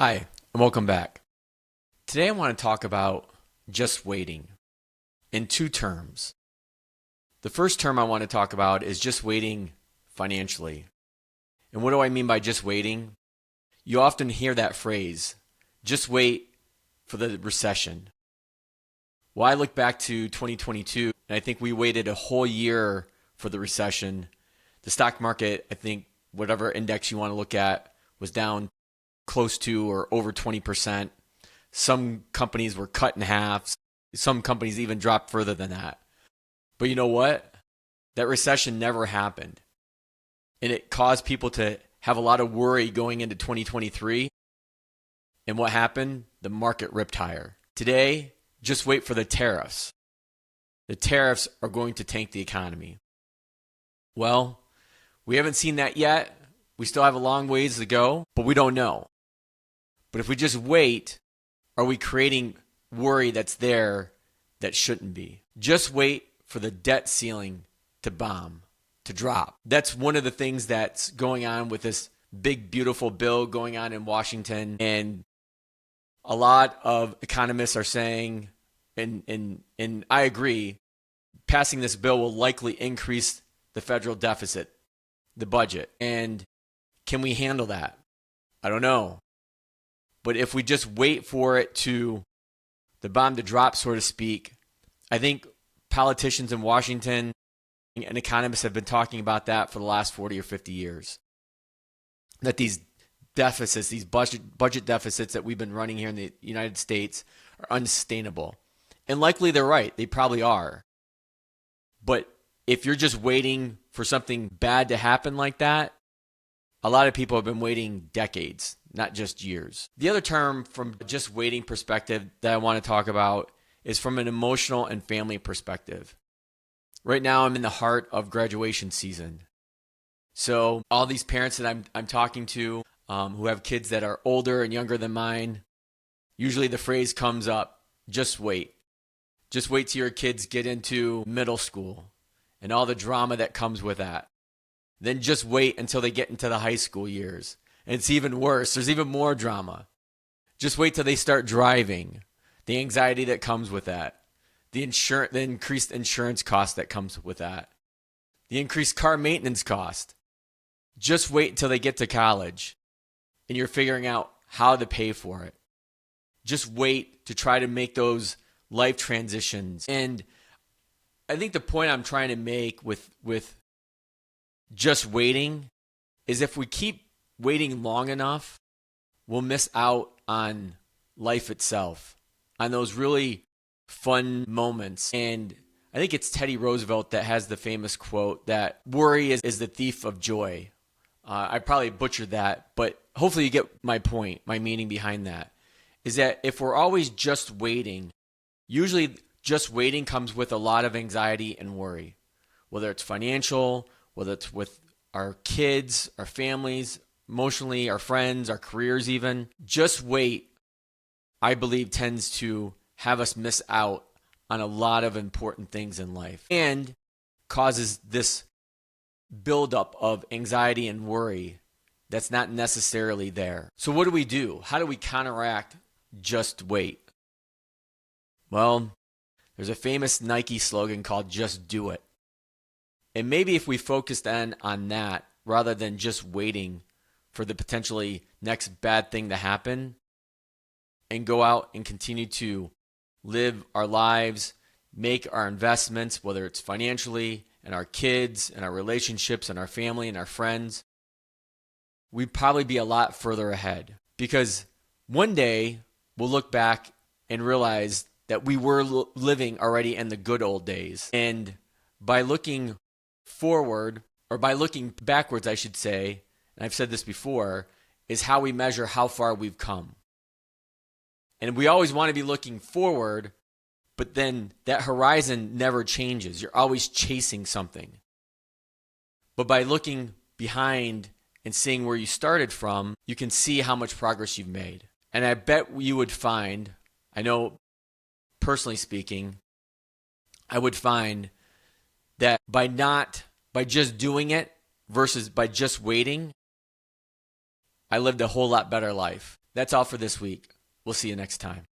Hi, and welcome back. Today I want to talk about just waiting in two terms. The first term I want to talk about is just waiting financially. And what do I mean by just waiting? You often hear that phrase, just wait for the recession. Well, I look back to 2022, and I think we waited a whole year for the recession. The stock market, I think, whatever index you want to look at, was down close to or over 20%. Some companies were cut in half. Some companies even dropped further than that. But you know what? That recession never happened. And it caused people to have a lot of worry going into 2023. And what happened? The market ripped higher. Today, just wait for the tariffs. The tariffs are going to tank the economy. Well, we haven't seen that yet. We still have a long ways to go, but we don't know. But if we just wait, are we creating worry that's there that shouldn't be? Just wait for the debt ceiling to bomb, to drop. That's one of the things that's going on with this big, beautiful bill going on in Washington. And a lot of economists are saying, and I agree, passing this bill will likely increase the federal deficit, the budget. And can we handle that? I don't know. But if we just wait for it to, the bomb to drop, so to speak, I think politicians in Washington and economists have been talking about that for the last 40 or 50 years. That these deficits, these budget deficits that we've been running here in the United States are unsustainable. And likely they're right. They probably are. But if you're just waiting for something bad to happen like that, a lot of people have been waiting decades, not just years. The other term from just waiting perspective that I want to talk about is from an emotional and family perspective. Right now, I'm in the heart of graduation season. So all these parents that I'm talking to who have kids that are older and younger than mine, usually the phrase comes up, just wait. Just wait till your kids get into middle school and all the drama that comes with that. Then just wait until they get into the high school years. And it's even worse. There's even more drama. Just wait till they start driving. The anxiety that comes with that. The increased insurance cost that comes with that. The increased car maintenance cost. Just wait until they get to college and you're figuring out how to pay for it. Just wait to try to make those life transitions. And I think the point I'm trying to make with just waiting is if we keep waiting long enough, we'll miss out on life itself, on those really fun moments. And I think it's Teddy Roosevelt that has the famous quote that worry is the thief of joy. I probably butchered that, but hopefully you get my point, my meaning behind that. Is that if we're always just waiting, usually just waiting comes with a lot of anxiety and worry, whether it's financial, whether it's with our kids, our families, emotionally, our friends, our careers even. Just wait, I believe, tends to have us miss out on a lot of important things in life and causes this buildup of anxiety and worry that's not necessarily there. So what do? How do we counteract just wait? Well, there's a famous Nike slogan called just do it. And maybe if we focused on that rather than just waiting for the potentially next bad thing to happen and go out and continue to live our lives, make our investments, whether it's financially and our kids and our relationships and our family and our friends, we'd probably be a lot further ahead. Because one day we'll look back and realize that we were living already in the good old days. And by looking forward, or by looking backwards, I should say, and I've said this before, is how we measure how far we've come. And we always want to be looking forward, but then that horizon never changes. You're always chasing something. But by looking behind and seeing where you started from, you can see how much progress you've made. And I bet you would find, I know personally speaking, I would find that by just doing it versus by just waiting, I lived a whole lot better life. That's all for this week. We'll see you next time.